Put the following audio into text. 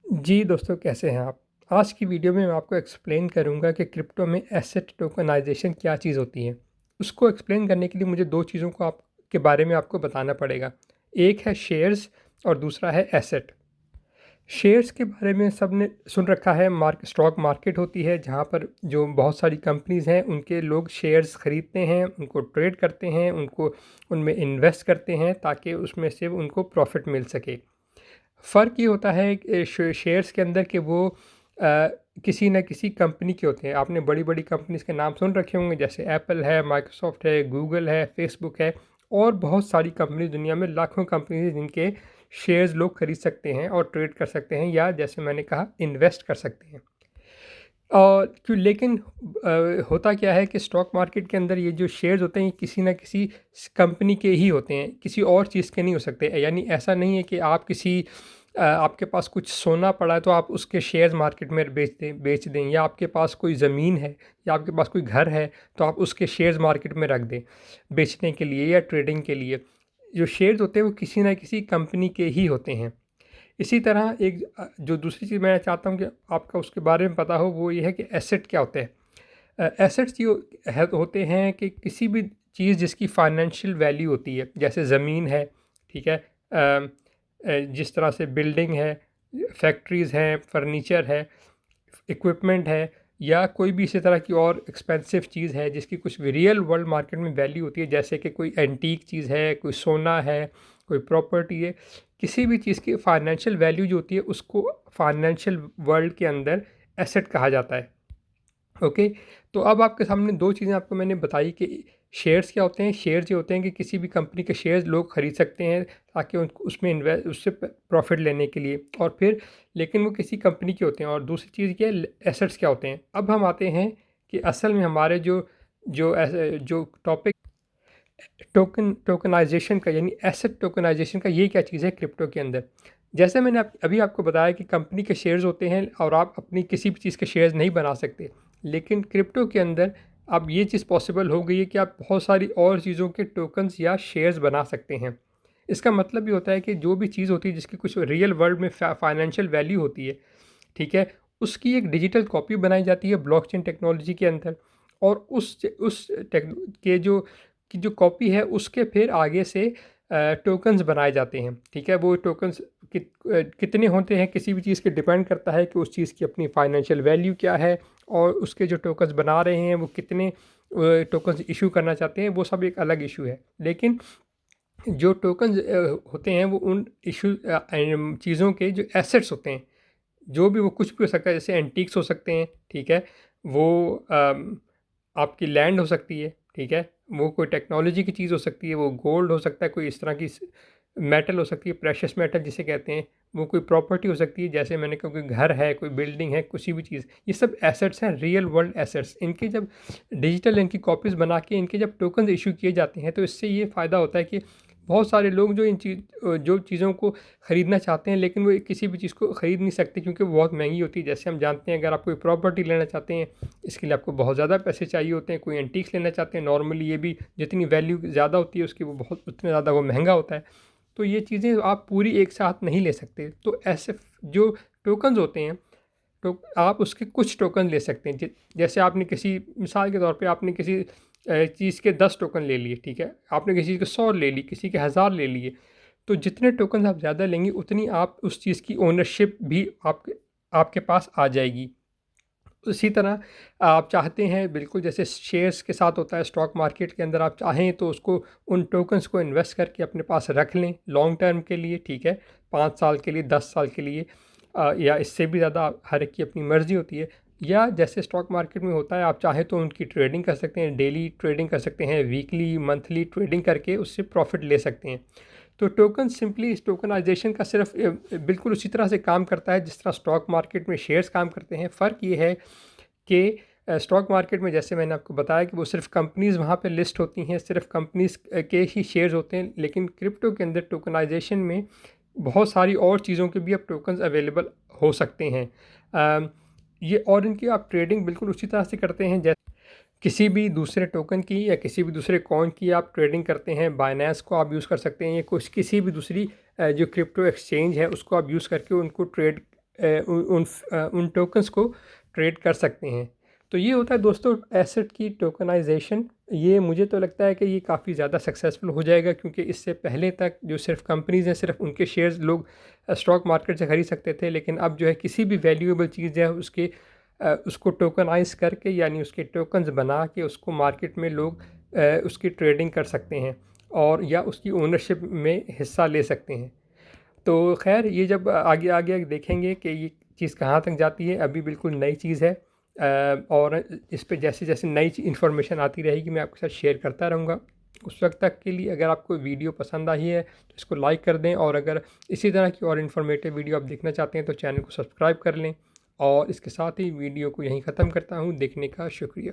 जी दोस्तों, कैसे हैं आप? आज की वीडियो में मैं आपको एक्सप्लेन करूंगा कि क्रिप्टो में एसेट टोकनाइजेशन क्या चीज़ होती है। उसको एक्सप्लेन करने के लिए मुझे दो चीज़ों को आप के बारे में आपको बताना पड़ेगा। एक है शेयर्स और दूसरा है एसेट। शेयर्स के बारे में सबने सुन रखा है। स्टॉक मार्केट होती है जहाँ पर जो बहुत सारी कंपनीज़ हैं उनके लोग शेयर्स ख़रीदते हैं, उनको ट्रेड करते हैं, उनको उनमें इन्वेस्ट करते हैं ताकि उसमें से उनको प्रॉफिट मिल सके। फ़र्क ये होता है शेयर्स के अंदर कि वो किसी न किसी कंपनी के होते हैं। आपने बड़ी-बड़ी कंपनीज़ के नाम सुन रखे होंगे, जैसे एप्पल है, माइक्रोसॉफ्ट है, गूगल है, फेसबुक है और बहुत सारी कंपनी दुनिया में लाखों कंपनी हैं जिनके शेयर्स लोग खरीद सकते हैं और ट्रेड कर सकते हैं या जैसे मैंने कहा इन्वेस्ट कर सकते हैं। और लेकिन होता क्या है कि स्टॉक मार्केट के अंदर ये जो शेयर्स होते हैं ये किसी न किसी कंपनी के ही होते हैं, किसी और चीज़ के नहीं हो सकते। यानी ऐसा नहीं है कि आप आपके पास कुछ सोना पड़ा है तो आप उसके शेयर्स मार्केट में बेच दें, या आपके पास कोई ज़मीन है या आपके पास कोई घर है तो आप उसके शेयर्स मार्केट में रख दें बेचने के लिए या ट्रेडिंग के लिए। जो शेयर्स होते हैं वो किसी न किसी कंपनी के ही होते हैं। इसी तरह जो दूसरी चीज़ मैं चाहता हूँ कि आपका उसके बारे में पता हो, वो ये है कि एसेट क्या होते हैं। एसेट्स जो होते हैं कि किसी भी चीज़ जिसकी फाइनेंशियल वैल्यू होती है, जैसे ज़मीन है, ठीक है, जिस तरह से बिल्डिंग है, फैक्ट्रीज़ हैं, फर्नीचर है, इक्विपमेंट है, या कोई भी इसी तरह की और एक्सपेंसिव चीज़ है जिसकी कुछ भी रियल वर्ल्ड मार्केट में वैल्यू होती है, जैसे कि कोई एंटीक चीज़ है, कोई सोना है, कोई प्रॉपर्टी है। किसी भी चीज़ की फाइनेंशियल वैल्यू जो होती है उसको फाइनेंशियल वर्ल्ड के अंदर एसेट कहा जाता है। ओके। तो अब आपके सामने दो चीज़ें आपको मैंने बताई कि शेयर्स क्या होते हैं। शेयर्स ये होते हैं कि किसी भी कंपनी के शेयर्स लोग खरीद सकते हैं ताकि उनको उसमें इन्वेस्ट उससे प्रॉफिट लेने के लिए, और फिर लेकिन वो किसी कंपनी के होते हैं। और दूसरी चीज़ क्या है, एसेट्स क्या होते हैं। अब हम आते हैं कि असल में हमारे जो जो जो टॉपिक टोकनाइजेशन का, यानी एसेट टोकनाइजेशन का, ये क्या चीज़ है क्रिप्टो के अंदर। जैसे मैंने अभी आपको बताया कि कंपनी के शेयर्स होते हैं और आप अपनी किसी भी चीज़ के शेयर्स नहीं बना सकते, लेकिन क्रिप्टो के अंदर अब ये चीज़ पॉसिबल हो गई है कि आप बहुत सारी और चीज़ों के टोकन्स या शेयर्स बना सकते हैं। इसका मतलब ये होता है कि जो भी चीज़ होती है जिसकी कुछ रियल वर्ल्ड में फाइनेंशियल वैल्यू होती है, ठीक है, उसकी एक डिजिटल कॉपी बनाई जाती है ब्लॉकचेन टेक्नोलॉजी के अंदर। और उस टेक के जो कॉपी है उसके फिर आगे से टोकन्स बनाए जाते हैं, ठीक है। वो टोकन्स कितने होते हैं किसी भी चीज़ के डिपेंड करता है कि उस चीज़ की अपनी फाइनेंशियल वैल्यू क्या है, और उसके जो टोकन्स बना रहे हैं वो कितने टोकन्स इशू करना चाहते हैं, वो सब एक अलग इशू है। लेकिन जो टोकन्स होते हैं वो उन चीज़ों के जो एसेट्स होते हैं, जो भी वो कुछ भी हो सकता है, जैसे एंटीक्स हो सकते हैं, ठीक है, वो आपकी लैंड हो सकती है, ठीक है, वो कोई टेक्नोलॉजी की चीज़ हो सकती है, वो गोल्ड हो सकता है, कोई इस तरह की मेटल हो सकती है, प्रेशियस मेटल जिसे कहते हैं, वो कोई प्रॉपर्टी हो सकती है, जैसे मैंने कहा कोई घर है, कोई बिल्डिंग है, किसी भी चीज़। ये सब एसेट्स हैं, रियल वर्ल्ड एसेट्स। इनके जब डिजिटल इनकी कॉपीज़ बना के इनके जब टोकन इशू किए जाते हैं तो इससे ये फ़ायदा होता है कि बहुत सारे लोग जो चीज़ों को ख़रीदना चाहते हैं, लेकिन वो किसी भी चीज़ को ख़रीद नहीं सकते क्योंकि वो बहुत महंगी होती है। जैसे हम जानते हैं, अगर आप कोई प्रॉपर्टी लेना चाहते हैं, इसके लिए आपको बहुत ज़्यादा पैसे चाहिए होते हैं। कोई एंटीक्स लेना चाहते हैं, नॉर्मली ये भी जितनी वैल्यू ज़्यादा होती है उसकी, वो बहुत उतना ज़्यादा वो महंगा होता है। तो ये चीज़ें आप पूरी एक साथ नहीं ले सकते। तो ऐसे जो टोकन्स होते हैं, तो आप उसके कुछ टोकन ले सकते हैं। जैसे आपने किसी मिसाल के तौर पे आपने किसी चीज़ के 10 टोकन ले लिए, ठीक है, आपने किसी चीज़ के 100 ले ली, किसी के 1000 ले लिए। तो जितने टोकन आप ज़्यादा लेंगे उतनी आप उस चीज़ की ओनरशिप भी आपके आपके पास आ जाएगी। उसी तरह आप चाहते हैं, बिल्कुल जैसे शेयर्स के साथ होता है स्टॉक मार्केट के अंदर, आप चाहें तो उसको उन टोकन्स को इन्वेस्ट करके अपने पास रख लें लॉन्ग टर्म के लिए, ठीक है, 5 साल के लिए, 10 साल के लिए, या इससे भी ज़्यादा, हर एक की अपनी मर्ज़ी होती है। या जैसे स्टॉक मार्केट में होता है, आप चाहें तो उनकी ट्रेडिंग कर सकते हैं, डेली ट्रेडिंग कर सकते हैं, वीकली मंथली ट्रेडिंग करके उससे प्रॉफिट ले सकते हैं। तो टोकन सिंपली इस टोकनाइजेशन का सिर्फ बिल्कुल उसी तरह से काम करता है जिस तरह स्टॉक मार्केट में शेयर्स काम करते हैं। फ़र्क ये है कि स्टॉक मार्केट में जैसे मैंने आपको बताया कि वो सिर्फ कंपनीज़ वहाँ पे लिस्ट होती हैं, सिर्फ कंपनीज़ के ही शेयर्स होते हैं। लेकिन क्रिप्टो के अंदर टोकनाइजेशन में बहुत सारी और चीज़ों के भी अब टोकन्स अवेलेबल हो सकते हैं। ये और इनकी आप ट्रेडिंग बिल्कुल उसी तरह से करते हैं जैसे किसी भी दूसरे टोकन की या किसी भी दूसरे कॉइन की आप ट्रेडिंग करते हैं। बाइनेंस को आप यूज़ कर सकते हैं, या कुछ किसी भी दूसरी जो क्रिप्टो एक्सचेंज है उसको आप यूज़ करके उनको ट्रेड उन टोकन्स को ट्रेड कर सकते हैं। तो ये होता है दोस्तों एसेट की टोकनाइजेशन। ये मुझे तो लगता है कि ये काफ़ी ज़्यादा सक्सेसफुल हो जाएगा, क्योंकि इससे पहले तक जो सिर्फ कंपनीज़ हैं, सिर्फ उनके शेयर्स लोग स्टॉक मार्केट से खरीद सकते थे, लेकिन अब जो है किसी भी वैल्यूएबल चीज़ है उसको टोकनाइज करके, यानी उसके टोकन्स बना के उसको मार्केट में लोग उसकी ट्रेडिंग कर सकते हैं और या उसकी ओनरशिप में हिस्सा ले सकते हैं। तो खैर ये जब आगे आगे देखेंगे कि ये चीज़ कहाँ तक जाती है। अभी बिल्कुल नई चीज़ है और इस पे जैसे जैसे नई इन्फॉर्मेशन आती रहेगी मैं आपके साथ शेयर करता रहूँगा। उस वक्त तक के लिए अगर आपको वीडियो पसंद आई है तो इसको लाइक कर दें, और अगर इसी तरह की और इन्फॉर्मेटिव वीडियो आप देखना चाहते हैं तो चैनल को सब्सक्राइब कर लें। और इसके साथ ही वीडियो को यहीं ख़त्म करता हूँ। देखने का शुक्रिया।